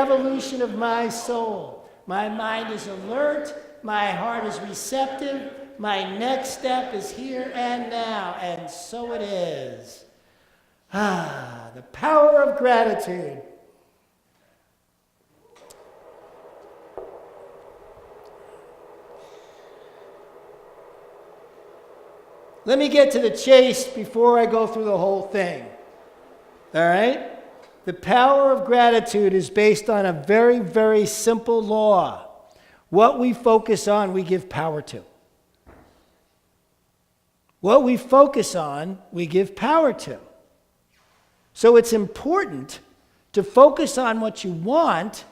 evolution of my soul. My mind is alert, my heart is receptive, my next step is here and now, and so it is. The power of gratitude. Let me get to the chase before I go through the whole thing. All right? The power of gratitude is based on a very, very simple law. What we focus on, we give power to. What we focus on, we give power to. So it's important to focus on what you want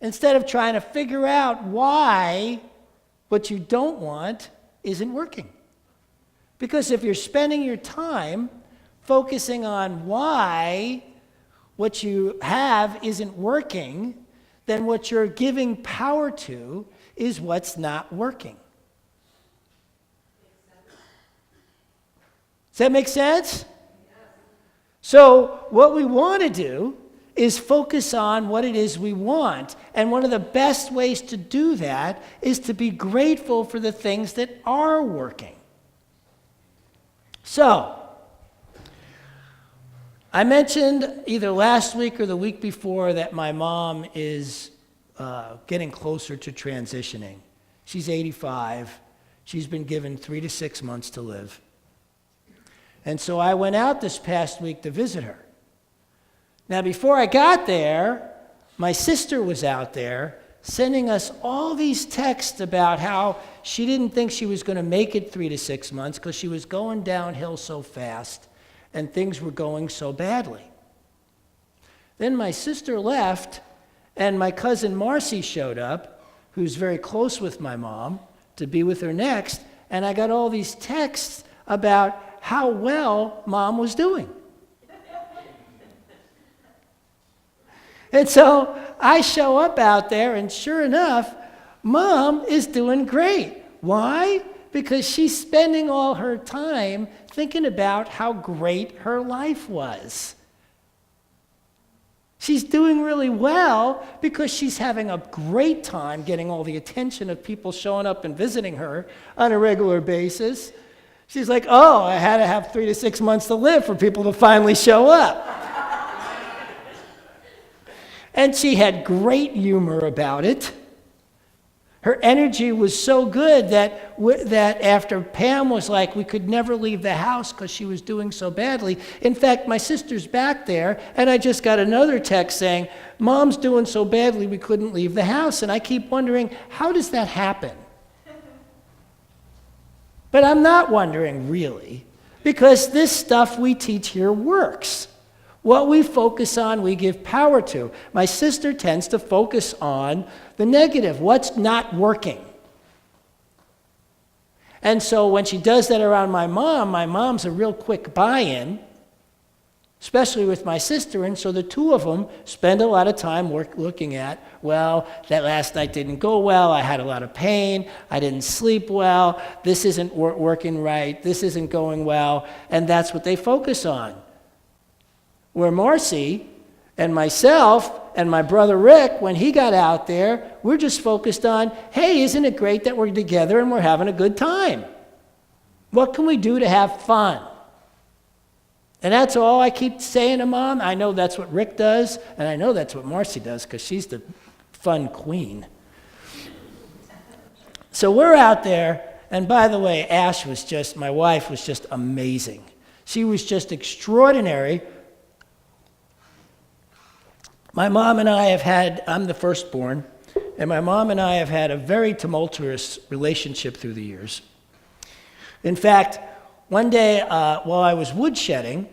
instead of trying to figure out why what you don't want isn't working. Because if you're spending your time focusing on why what you have isn't working, then what you're giving power to is what's not working. Does that make sense? So what we want to do is focus on what it is we want. And one of the best ways to do that is to be grateful for the things that are working. So, I mentioned either last week or the week before that my mom is getting closer to transitioning. She's 85. She's been given 3 to 6 months to live. And so I went out this past week to visit her. Now, before I got there, my sister was out there sending us all these texts about how she didn't think she was going to make it 3 to 6 months because she was going downhill so fast and things were going so badly. Then my sister left, and my cousin Marcy showed up, who's very close with my mom, to be with her next, and I got all these texts about how well Mom was doing. And so I show up out there, and sure enough, Mom is doing great. Why? Because she's spending all her time thinking about how great her life was. She's doing really well because she's having a great time getting all the attention of people showing up and visiting her on a regular basis. She's like, oh, I had to have 3 to 6 months to live for people to finally show up. And she had great humor about it. Her energy was so good that after Pam was like, we could never leave the house because she was doing so badly. In fact, my sister's back there, and I just got another text saying, Mom's doing so badly we couldn't leave the house. And I keep wondering, how does that happen? But I'm not wondering, really, because this stuff we teach here works. What we focus on, we give power to. My sister tends to focus on the negative, what's not working. And so when she does that around my mom's a real quick buy-in, especially with my sister, and so the two of them spend a lot of time looking at, well, that last night didn't go well, I had a lot of pain, I didn't sleep well, this isn't working right, this isn't going well, and that's what they focus on. Where Marcy and myself and my brother Rick, when he got out there, we're just focused on, hey, isn't it great that we're together and we're having a good time? What can we do to have fun? And that's all I keep saying to Mom. I know that's what Rick does, and I know that's what Marcy does because she's the fun queen. So we're out there, and by the way, my wife was just amazing. She was just extraordinary. My mom and I I'm the firstborn, and my mom and I have had a very tumultuous relationship through the years. In fact, one day while I was woodshedding,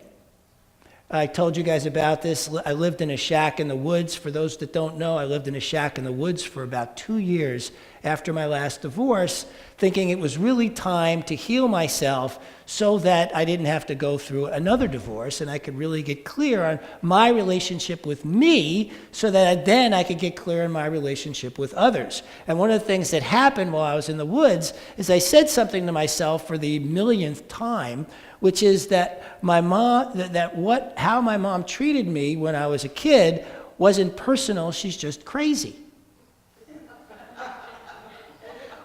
I told you guys about this, I lived in a shack in the woods. For those that don't know, I lived in a shack in the woods for about 2 years after my last divorce, thinking it was really time to heal myself so that I didn't have to go through another divorce and I could really get clear on my relationship with me so that then I could get clear on my relationship with others. And one of the things that happened while I was in the woods is I said something to myself for the millionth time, which is that how my mom treated me when I was a kid wasn't personal, she's just crazy.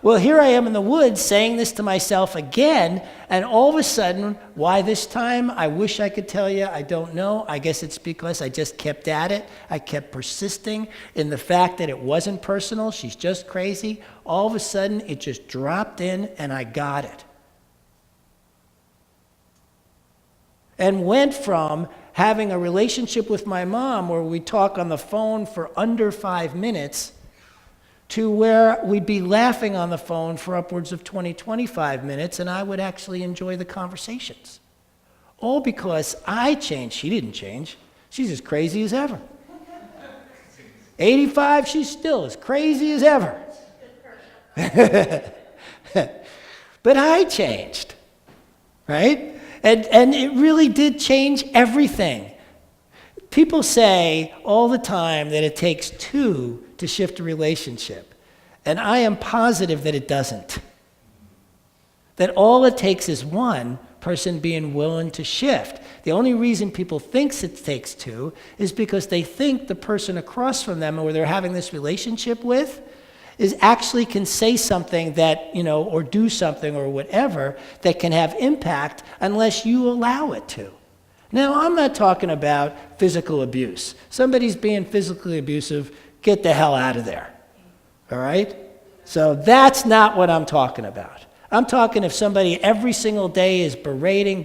Well, here I am in the woods saying this to myself again, and all of a sudden, why this time? I wish I could tell you, I don't know. I guess it's because I just kept at it. I kept persisting in the fact that it wasn't personal, she's just crazy. All of a sudden, it just dropped in, and I got it. And went from having a relationship with my mom where we talk on the phone for under 5 minutes to where we'd be laughing on the phone for upwards of 20, 25 minutes, and I would actually enjoy the conversations. All because I changed. She didn't change. She's as crazy as ever. 85, she's still as crazy as ever. But I changed, right? And it really did change everything. People say all the time that it takes two to shift a relationship. And I am positive that it doesn't. That all it takes is one person being willing to shift. The only reason people think it takes two is because they think the person across from them or they're having this relationship with is actually can say something that, or do something or whatever that can have impact unless you allow it to. Now, I'm not talking about physical abuse. Somebody's being physically abusive, get the hell out of there, all right? So that's not what I'm talking about. I'm talking if somebody every single day is berating,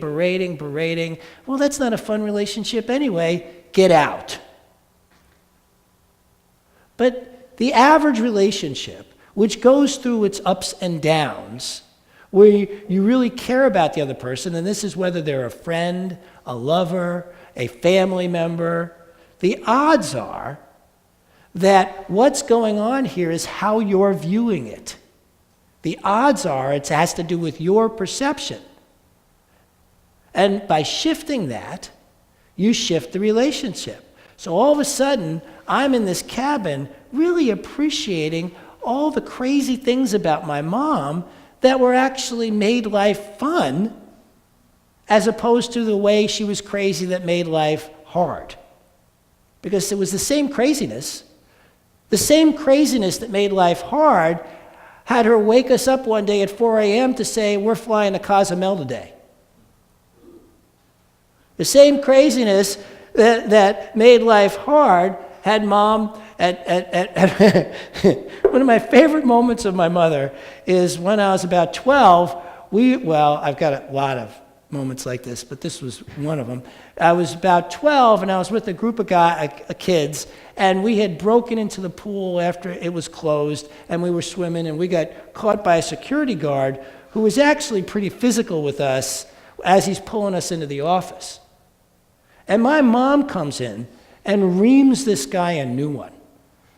well, that's not a fun relationship anyway, get out. But the average relationship, which goes through its ups and downs, where you really care about the other person, and this is whether they're a friend, a lover, a family member, the odds are that what's going on here is how you're viewing it. The odds are it has to do with your perception. And by shifting that, you shift the relationship. So all of a sudden, I'm in this cabin really appreciating all the crazy things about my mom that were actually made life fun, as opposed to the way she was crazy that made life hard. Because it was the same craziness. The same craziness that made life hard had her wake us up one day at 4 a.m. to say, we're flying to Cozumel today. The same craziness that made life hard had Mom at one of my favorite moments of my mother is when I was about 12, I've got a lot of moments like this, but this was one of them. I was about 12, and I was with a group of kids, and we had broken into the pool after it was closed, and we were swimming, and we got caught by a security guard who was actually pretty physical with us as he's pulling us into the office. And my mom comes in and reams this guy a new one.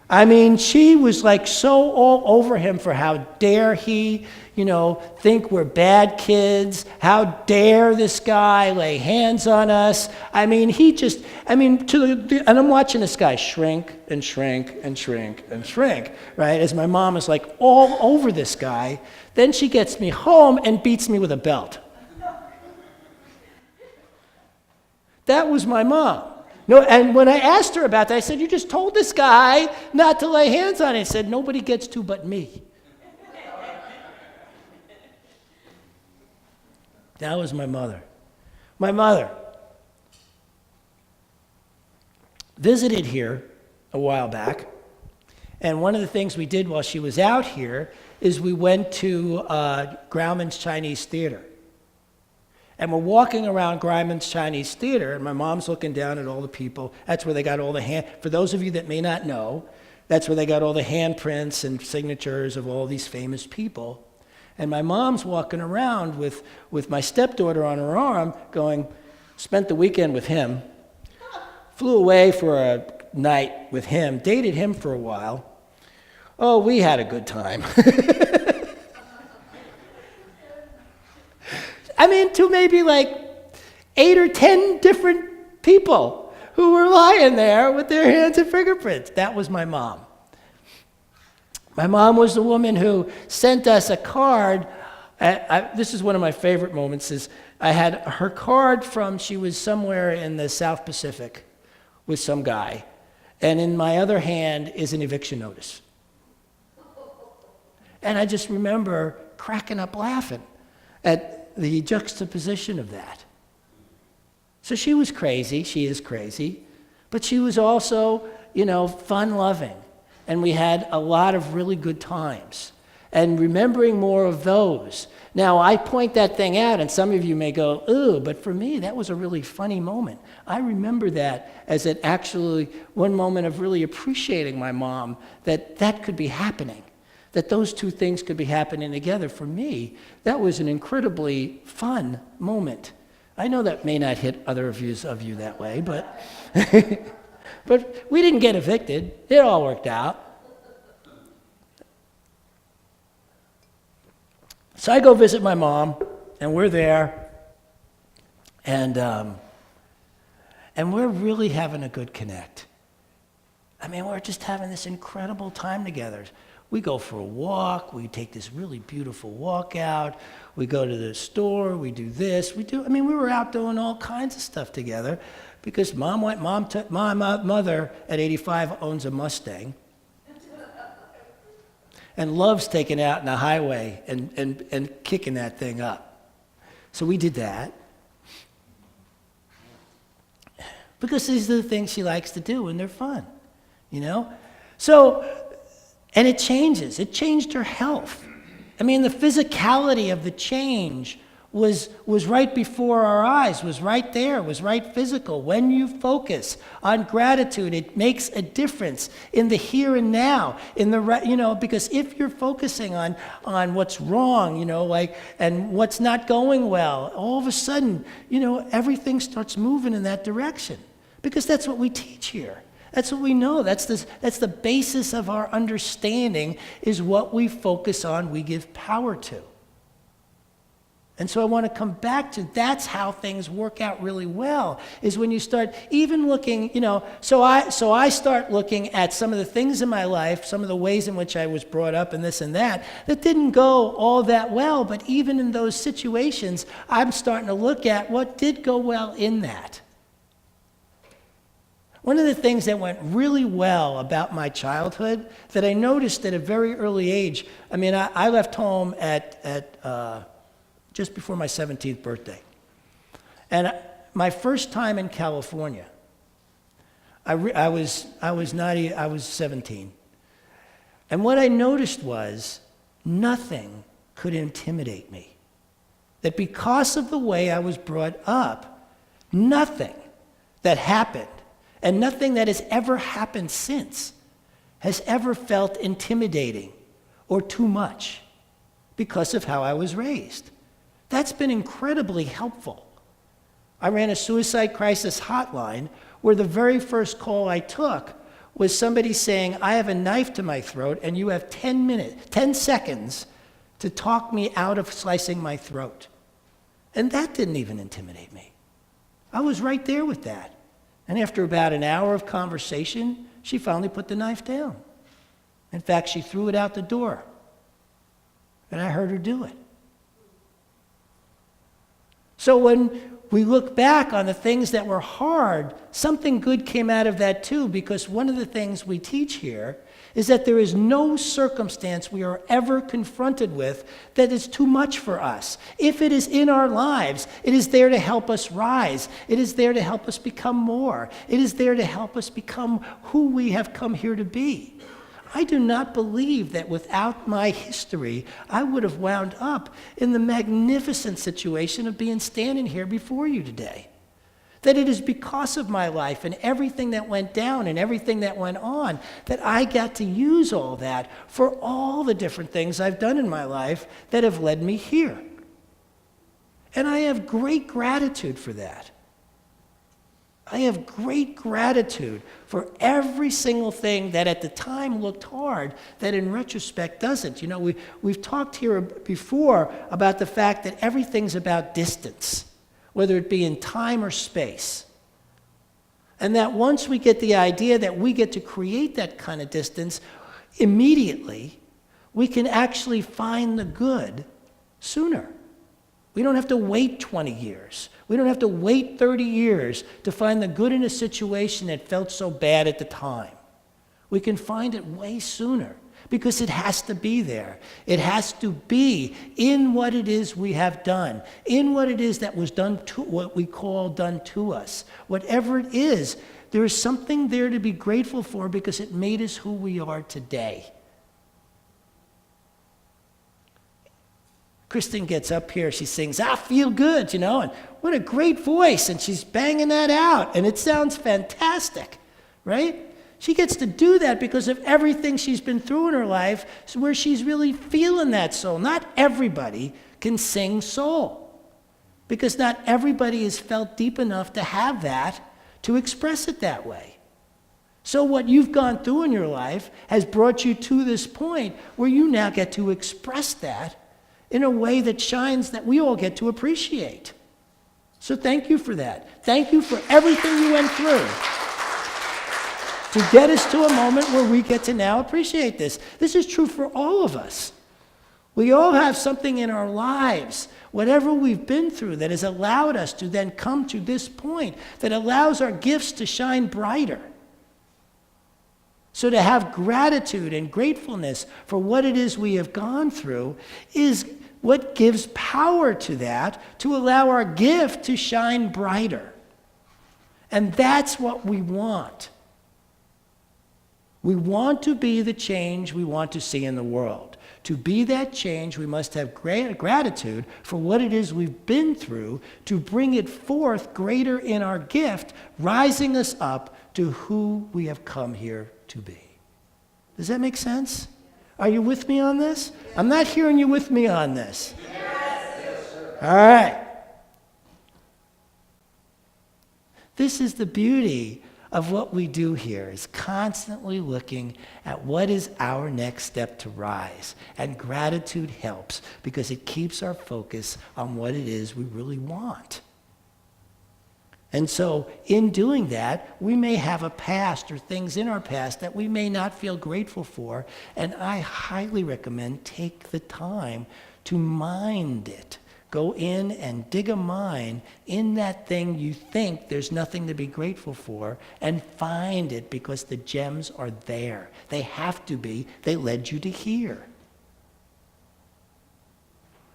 I mean, she was like so all over him for how dare he, think we're bad kids. How dare this guy lay hands on us? I mean, and I'm watching this guy shrink and shrink and shrink and shrink, right? As my mom is like all over this guy. Then she gets me home and beats me with a belt. That was my mom. No, and when I asked her about that, I said, you just told this guy not to lay hands on it. He said, nobody gets to but me. That was my mother. My mother visited here a while back, and one of the things we did while she was out here is we went to Grauman's Chinese Theater. And we're walking around Grauman's Chinese Theater, and my mom's looking down at all the people. That's where they got all the for those of you that may not know, that's where they got all the handprints and signatures of all these famous people. And my mom's walking around with my stepdaughter on her arm going, spent the weekend with him, flew away for a night with him, dated him for a while. Oh, we had a good time. I mean, to maybe like 8 or 10 different people who were lying there with their hands and fingerprints. That was my mom. My mom was the woman who sent us a card. This is one of my favorite moments, is I had her card from, she was somewhere in the South Pacific with some guy. And in my other hand is an eviction notice. And I just remember cracking up laughing at the juxtaposition of that. So she was crazy, she is crazy, but she was also, fun-loving. And we had a lot of really good times. And remembering more of those. Now, I point that thing out, and some of you may go, ooh, but for me, that was a really funny moment. I remember that as one moment of really appreciating my mom, that could be happening, that those two things could be happening together. For me, that was an incredibly fun moment. I know that may not hit other views of you that way, but, but we didn't get evicted. It all worked out. So I go visit my mom, and we're there, and we're really having a good connect. I mean, we're just having this incredible time together. We go for a walk, we take this really beautiful walk out, we go to the store, we do this, we were out doing all kinds of stuff together because my mother at 85 owns a Mustang and loves taking out in the highway and kicking that thing up. So we did that because these are the things she likes to do and they're fun, So, and it changes. It changed her health. I mean, the physicality of the change was right before our eyes, was right there, was right physical. When you focus on gratitude, it makes a difference in the here and now, because if you're focusing on what's wrong, and what's not going well, all of a sudden, everything starts moving in that direction, because that's what we teach here. That's what we know. That's the basis of our understanding, is what we focus on, we give power to. And so I want to come back to, that's how things work out really well, is when you start even looking, so I start looking at some of the things in my life, some of the ways in which I was brought up and this and that didn't go all that well, but even in those situations, I'm starting to look at what did go well in that. One of the things that went really well about my childhood that I noticed at a very early age, I left home at just before my 17th birthday. And my first time in California, I was 17. And what I noticed was nothing could intimidate me. That because of the way I was brought up, nothing that happened, and nothing that has ever happened since, has ever felt intimidating or too much because of how I was raised. That's been incredibly helpful. I ran a suicide crisis hotline where the very first call I took was somebody saying, I have a knife to my throat and you have 10 seconds to talk me out of slicing my throat. And that didn't even intimidate me. I was right there with that. And after about an hour of conversation, she finally put the knife down. In fact, she threw it out the door. And I heard her do it. So when we look back on the things that were hard, something good came out of that too, because one of the things we teach here is that there is no circumstance we are ever confronted with that is too much for us. If it is in our lives, it is there to help us rise. It is there to help us become more. It is there to help us become who we have come here to be. I do not believe that without my history, I would have wound up in the magnificent situation of being standing here before you today. That it is because of my life and everything that went down and everything that went on that I got to use all that for all the different things I've done in my life that have led me here. And I have great gratitude for that. I have great gratitude for every single thing that at the time looked hard that in retrospect doesn't. We've talked here before about the fact that everything's about distance, whether it be in time or space. And that once we get the idea that we get to create that kind of distance, immediately we can actually find the good sooner. We don't have to wait 20 years. We don't have to wait 30 years to find the good in a situation that felt so bad at the time. We can find it way sooner because it has to be there. It has to be in what it is we have done, in what it is that was done to, what we call done to us. Whatever it is, there is something there to be grateful for because it made us who we are today. Kristen gets up here, she sings, "I feel good," and what a great voice, and she's banging that out, and it sounds fantastic, right? She gets to do that because of everything she's been through in her life, where she's really feeling that soul. Not everybody can sing soul, because not everybody has felt deep enough to have that, to express it that way. So what you've gone through in your life has brought you to this point where you now get to express that in a way that shines, that we all get to appreciate. So thank you for that. Thank you for everything you went through to get us to a moment where we get to now appreciate this. This is true for all of us. We all have something in our lives, whatever we've been through, that has allowed us to then come to this point, that allows our gifts to shine brighter. So to have gratitude and gratefulness for what it is we have gone through is what gives power to that, to allow our gift to shine brighter. And that's what we want. We want to be the change we want to see in the world. To be that change, we must have gratitude for what it is we've been through to bring it forth greater in our gift, rising us up to who we have come here to be. Does that make sense? Are you with me on this? I'm not hearing you with me on this. Yes. All right. This is the beauty of what we do here, is constantly looking at what is our next step to rise. And gratitude helps because it keeps our focus on what it is we really want. And so in doing that, we may have a past or things in our past that we may not feel grateful for. And I highly recommend take the time to mind it. Go in and dig a mine in that thing you think there's nothing to be grateful for, and find it, because the gems are there. They have to be. They led you to here.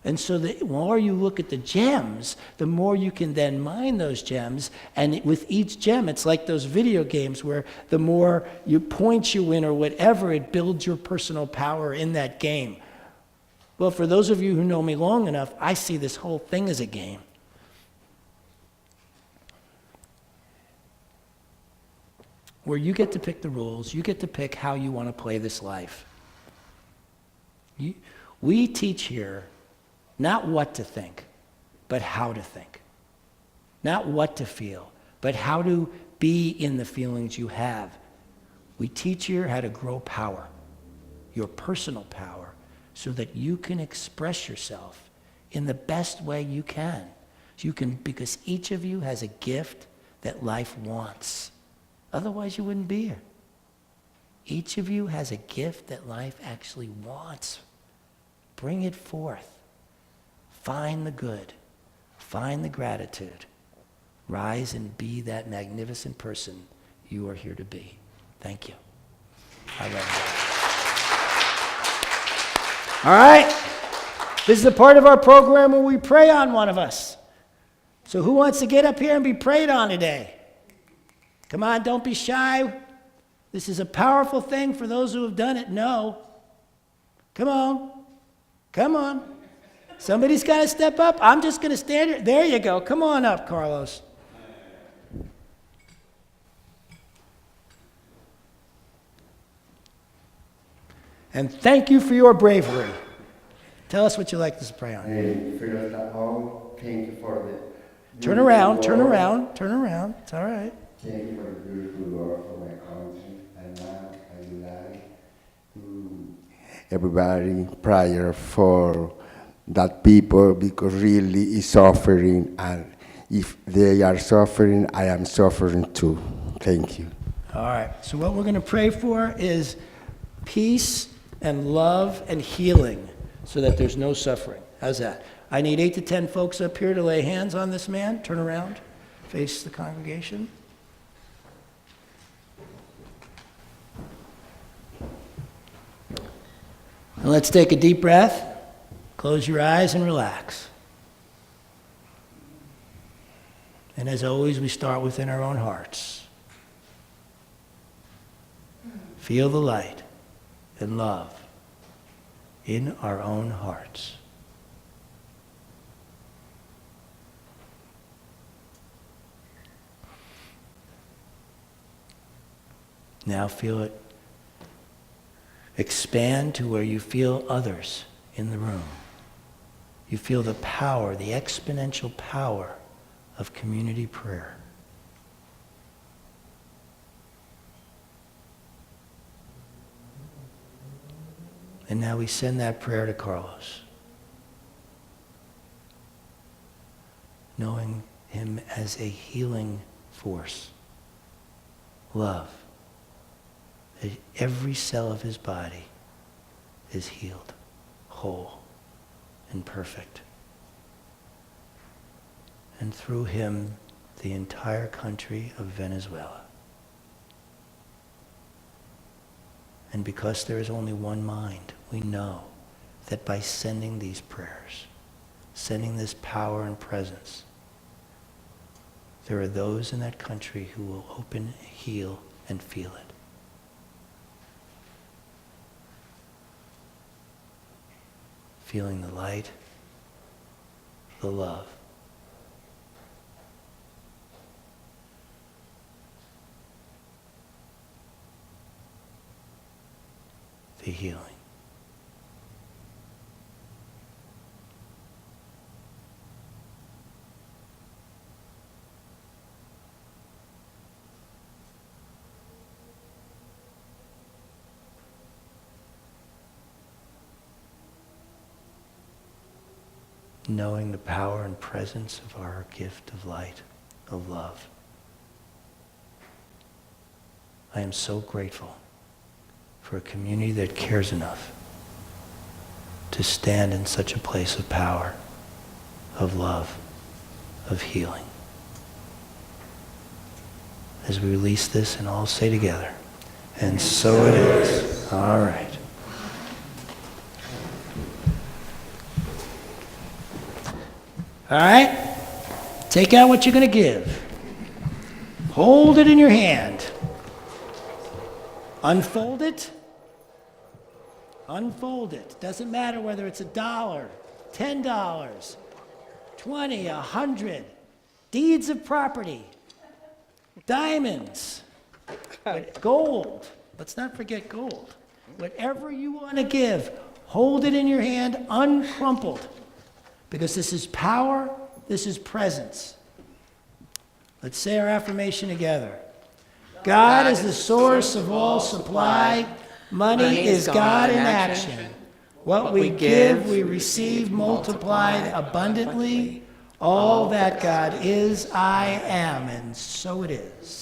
And so the more you look at the gems, the more you can then mine those gems. And with each gem, it's like those video games where the more points you win or whatever, it builds your personal power in that game. Well, for those of you who know me long enough, I see this whole thing as a game. Where you get to pick the rules, you get to pick how you want to play this life. We teach here not what to think, but how to think. Not what to feel, but how to be in the feelings you have. We teach here how to grow power, your personal power, so that you can express yourself in the best way you can. Because each of you has a gift that life wants. Otherwise you wouldn't be here. Each of you has a gift that life actually wants. Bring it forth. Find the good. Find the gratitude. Rise and be that magnificent person you are here to be. Thank you. I love you. All right. This is the part of our program where we pray on one of us. So who wants to get up here and be prayed on today? Come on, don't be shy. This is a powerful thing for those who have done it. No. Come on. Come on. Somebody's got to step up. I'm just going to stand here. There you go. Come on up, Carlos. And thank you for your bravery. Tell us what you'd like us to pray on. And first of all, thank you for the... Turn around, turn around, turn around. It's all right. Thank you for the beautiful work for my country. And now I would like to everybody prayer for that people, because really is suffering, and if they are suffering, I am suffering too. Thank you. All right. So what we're going to pray for is peace and love and healing, so that there's no suffering. How's that? I need 8 to 10 folks up here to lay hands on this man. Turn around, face the congregation. And let's take a deep breath. Close your eyes and relax. And as always, we start within our own hearts. Feel the light and love in our own hearts. Now feel it expand to where you feel others in the room. You feel the power, the exponential power of community prayer. And now we send that prayer to Carlos, knowing him as a healing force. Love. Every cell of his body is healed, whole, and perfect. And through him, the entire country of Venezuela. And because there is only one mind, we know that by sending these prayers, sending this power and presence, there are those in that country who will open, heal, and feel it. Feeling the light, the love, the healing. Knowing the power and presence of our gift of light, of love. I am so grateful for a community that cares enough to stand in such a place of power, of love, of healing. As we release this and all say together, and so it is. All right. All right? Take out what you're going to give. Hold it in your hand. Unfold it. Unfold it. Doesn't matter whether it's $1, $10, 20, 100. Deeds of property. Diamonds. Gold. Let's not forget gold. Whatever you want to give, hold it in your hand uncrumpled. Because this is power, this is presence. Let's say our affirmation together. God is the source of all supply. Money is God in action. What we give, we receive multiplied abundantly. All that God is, I am, and so it is.